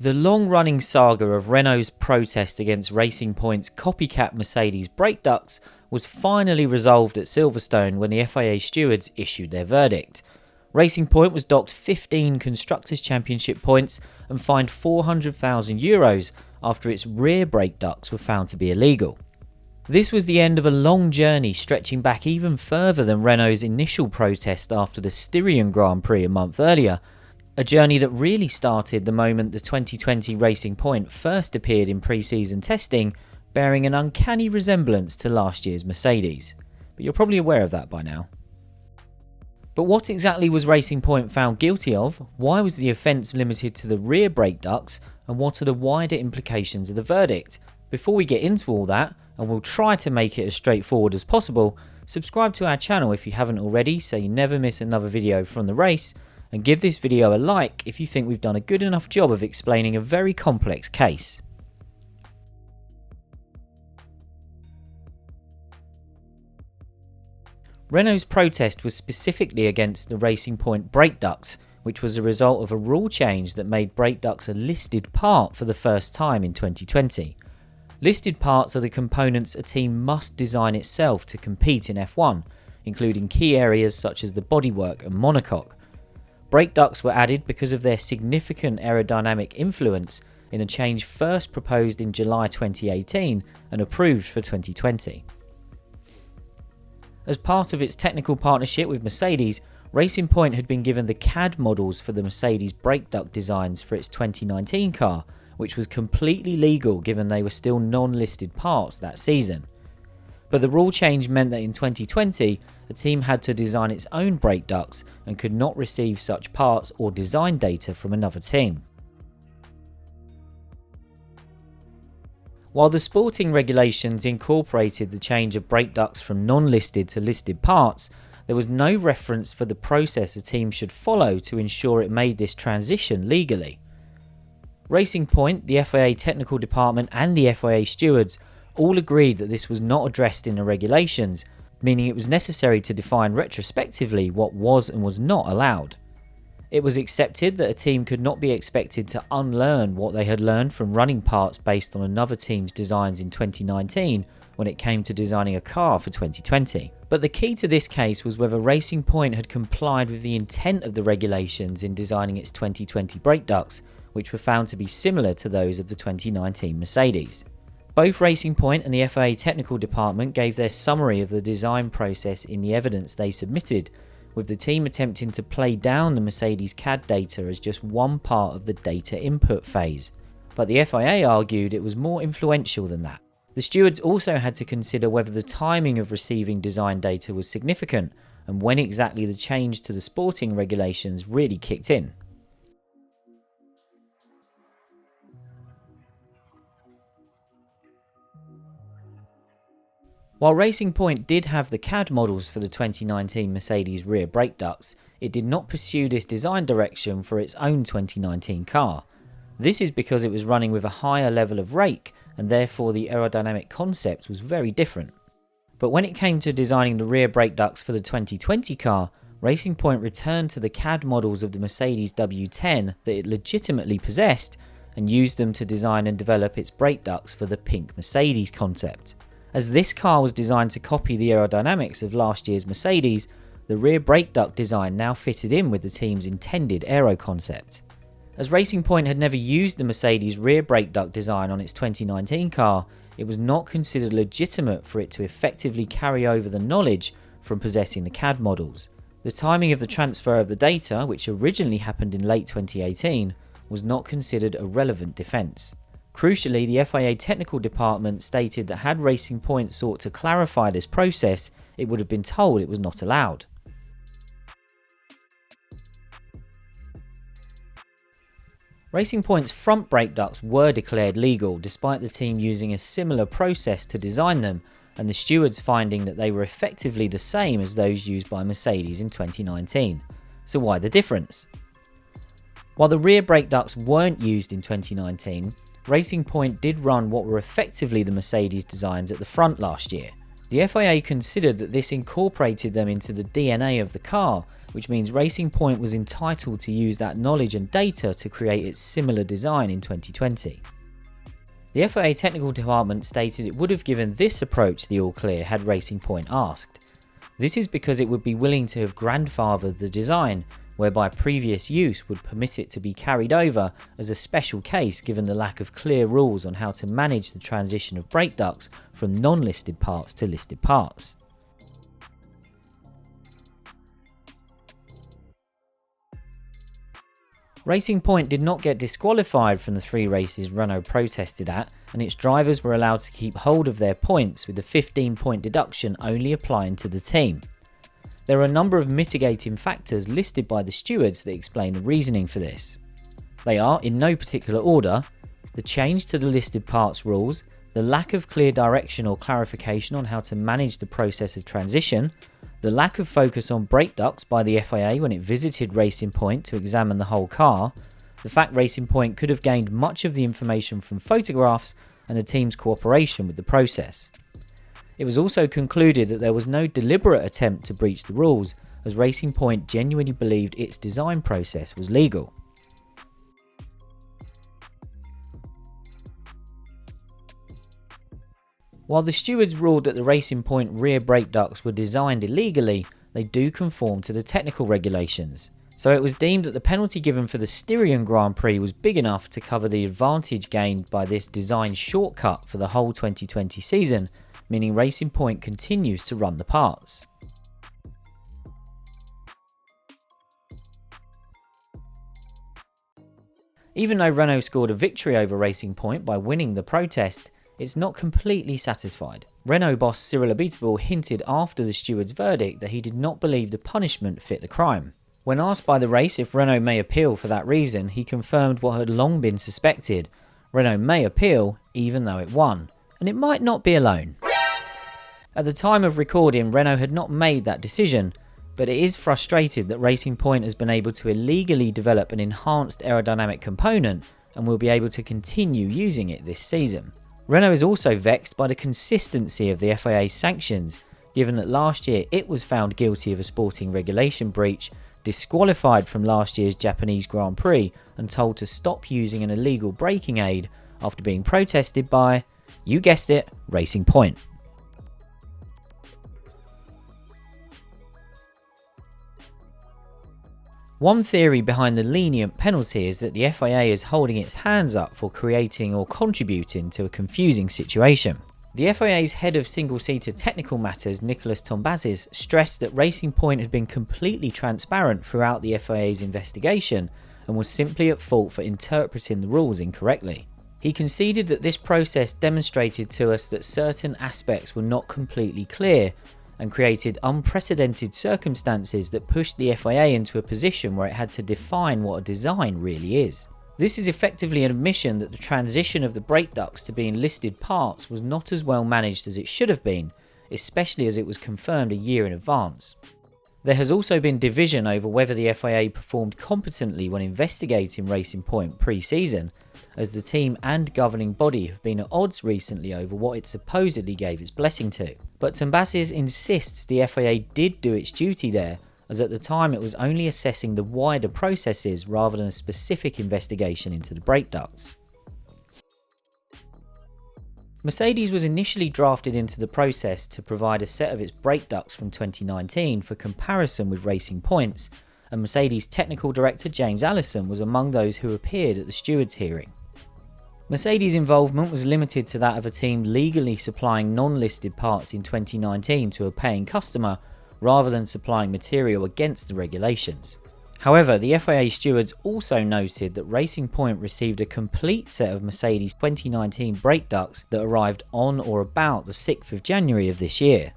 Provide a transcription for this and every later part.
The long-running saga of Renault's protest against Racing Point's copycat Mercedes brake ducts was finally resolved at Silverstone when the FIA stewards issued their verdict. Racing Point was docked 15 Constructors' Championship points and fined €400,000 after its rear brake ducts were found to be illegal. This was the end of a long journey stretching back even further than Renault's initial protest after the Styrian Grand Prix a month earlier, a journey that really started the moment the 2020 Racing Point first appeared in pre-season testing, bearing an uncanny resemblance to last year's Mercedes. But you're probably aware of that by now. But what exactly was Racing Point found guilty of? Why was the offence limited to the rear brake ducts? And what are the wider implications of the verdict? Before we get into all that, and we'll try to make it as straightforward as possible, subscribe to our channel if you haven't already so you never miss another video from the race, and give this video a like if you think we've done a good enough job of explaining a very complex case. Renault's protest was specifically against the Racing Point brake ducts, which was a result of a rule change that made brake ducts a listed part for the first time in 2020. Listed parts are the components a team must design itself to compete in F1, including key areas such as the bodywork and monocoque. Brake ducts were added because of their significant aerodynamic influence in a change first proposed in July 2018 and approved for 2020. As part of its technical partnership with Mercedes, Racing Point had been given the CAD models for the Mercedes brake duct designs for its 2019 car, which was completely legal given they were still non-listed parts that season. But the rule change meant that in 2020, the team had to design its own brake ducts and could not receive such parts or design data from another team. While the sporting regulations incorporated the change of brake ducts from non-listed to listed parts, there was no reference for the process a team should follow to ensure it made this transition legally. Racing Point, the FIA technical department and the FIA stewards all agreed that this was not addressed in the regulations, meaning it was necessary to define retrospectively what was and was not allowed. It was accepted that a team could not be expected to unlearn what they had learned from running parts based on another team's designs in 2019 when it came to designing a car for 2020. But the key to this case was whether Racing Point had complied with the intent of the regulations in designing its 2020 brake ducts, which were found to be similar to those of the 2019 Mercedes. Both Racing Point and the FIA technical department gave their summary of the design process in the evidence they submitted, with the team attempting to play down the Mercedes CAD data as just one part of the data input phase. But the FIA argued it was more influential than that. The stewards also had to consider whether the timing of receiving design data was significant and when exactly the change to the sporting regulations really kicked in. While Racing Point did have the CAD models for the 2019 Mercedes rear brake ducts, it did not pursue this design direction for its own 2019 car. This is because it was running with a higher level of rake and therefore the aerodynamic concept was very different. But when it came to designing the rear brake ducts for the 2020 car, Racing Point returned to the CAD models of the Mercedes W10 that it legitimately possessed and used them to design and develop its brake ducts for the pink Mercedes concept. As this car was designed to copy the aerodynamics of last year's Mercedes, the rear brake duct design now fitted in with the team's intended aero concept. As Racing Point had never used the Mercedes rear brake duct design on its 2019 car, it was not considered legitimate for it to effectively carry over the knowledge from possessing the CAD models. The timing of the transfer of the data, which originally happened in late 2018, was not considered a relevant defence. Crucially, the FIA technical department stated that had Racing Point sought to clarify this process, it would have been told it was not allowed. Racing Point's front brake ducts were declared legal despite the team using a similar process to design them and the stewards finding that they were effectively the same as those used by Mercedes in 2019. So why the difference? While the rear brake ducts weren't used in 2019, Racing Point did run what were effectively the Mercedes designs at the front last year. The FIA considered that this incorporated them into the DNA of the car which means Racing Point was entitled to use that knowledge and data to create its similar design in 2020. The FIA technical department stated it would have given this approach the all clear had Racing Point asked. This is because it would be willing to have grandfathered the design, whereby previous use would permit it to be carried over as a special case given the lack of clear rules on how to manage the transition of brake ducts from non-listed parts to listed parts. Racing Point did not get disqualified from the 3 races Renault protested at, and its drivers were allowed to keep hold of their points, with the 15-point deduction only applying to the team. There are a number of mitigating factors listed by the stewards that explain the reasoning for this. They are, in no particular order, the change to the listed parts rules, the lack of clear direction or clarification on how to manage the process of transition, the lack of focus on brake ducts by the FIA when it visited Racing Point to examine the whole car, the fact Racing Point could have gained much of the information from photographs, and the team's cooperation with the process. It was also concluded that there was no deliberate attempt to breach the rules, as Racing Point genuinely believed its design process was legal. While the stewards ruled that the Racing Point rear brake ducts were designed illegally, they do conform to the technical regulations. So it was deemed that the penalty given for the Styrian Grand Prix was big enough to cover the advantage gained by this design shortcut for the whole 2020 season, meaning Racing Point continues to run the parts. Even though Renault scored a victory over Racing Point by winning the protest, it's not completely satisfied. Renault boss Cyril Abiteboul hinted after the steward's verdict that he did not believe the punishment fit the crime. When asked by the race if Renault may appeal for that reason, he confirmed what had long been suspected. Renault may appeal even though it won, and it might not be alone. At the time of recording, Renault had not made that decision, but it is frustrated that Racing Point has been able to illegally develop an enhanced aerodynamic component and will be able to continue using it this season. Renault is also vexed by the consistency of the FIA's sanctions, given that last year it was found guilty of a sporting regulation breach, disqualified from last year's Japanese Grand Prix and told to stop using an illegal braking aid after being protested by, you guessed it, Racing Point. One theory behind the lenient penalty is that the FIA is holding its hands up for creating or contributing to a confusing situation. The FIA's head of single-seater technical matters, Nicolas Tombazis, stressed that Racing Point had been completely transparent throughout the FIA's investigation and was simply at fault for interpreting the rules incorrectly. He conceded that this process demonstrated to us that certain aspects were not completely clear and created unprecedented circumstances that pushed the FIA into a position where it had to define what a design really is. This is effectively an admission that the transition of the brake ducts to being listed parts was not as well managed as it should have been, especially as it was confirmed a year in advance. There has also been division over whether the FIA performed competently when investigating Racing Point pre-season, as the team and governing body have been at odds recently over what it supposedly gave its blessing to. But Tombazis insists the FIA did do its duty there, as at the time it was only assessing the wider processes rather than a specific investigation into the brake ducts. Mercedes was initially drafted into the process to provide a set of its brake ducts from 2019 for comparison with Racing Point's, and Mercedes technical director James Allison was among those who appeared at the stewards' hearing. Mercedes' involvement was limited to that of a team legally supplying non-listed parts in 2019 to a paying customer, rather than supplying material against the regulations. However, the FIA stewards also noted that Racing Point received a complete set of Mercedes 2019 brake ducts that arrived on or about the 6th of January of this year.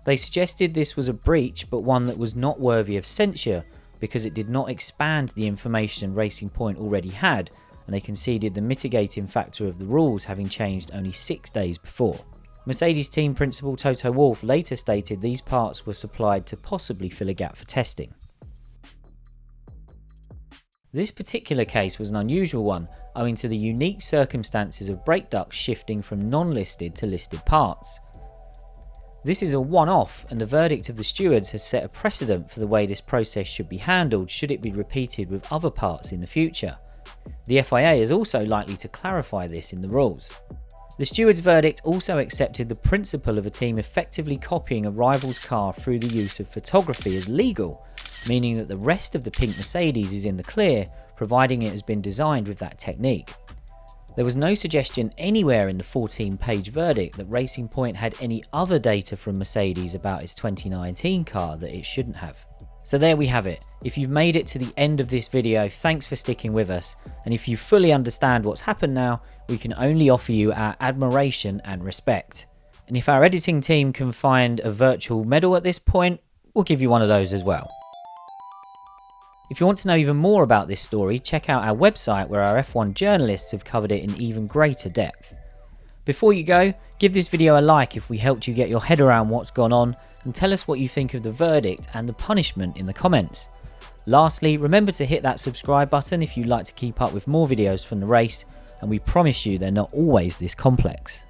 They suggested this was a breach, but one that was not worthy of censure because it did not expand the information Racing Point already had, and they conceded the mitigating factor of the rules having changed only 6 days before. Mercedes team principal Toto Wolff later stated these parts were supplied to possibly fill a gap for testing. This particular case was an unusual one, owing to the unique circumstances of brake ducts shifting from non-listed to listed parts. This is a one-off, and the verdict of the stewards has set a precedent for the way this process should be handled should it be repeated with other parts in the future. The FIA is also likely to clarify this in the rules. The stewards' verdict also accepted the principle of a team effectively copying a rival's car through the use of photography as legal, meaning that the rest of the pink Mercedes is in the clear, providing it has been designed with that technique. There was no suggestion anywhere in the 14-page verdict that Racing Point had any other data from Mercedes about its 2019 car that it shouldn't have. So there we have it. If you've made it to the end of this video, thanks for sticking with us. And if you fully understand what's happened now, we can only offer you our admiration and respect. And if our editing team can find a virtual medal at this point, we'll give you one of those as well. If you want to know even more about this story, check out our website where our F1 journalists have covered it in even greater depth. Before you go, give this video a like if we helped you get your head around what's gone on, and tell us what you think of the verdict and the punishment in the comments. Lastly, remember to hit that subscribe button if you'd like to keep up with more videos from the race, and we promise you they're not always this complex.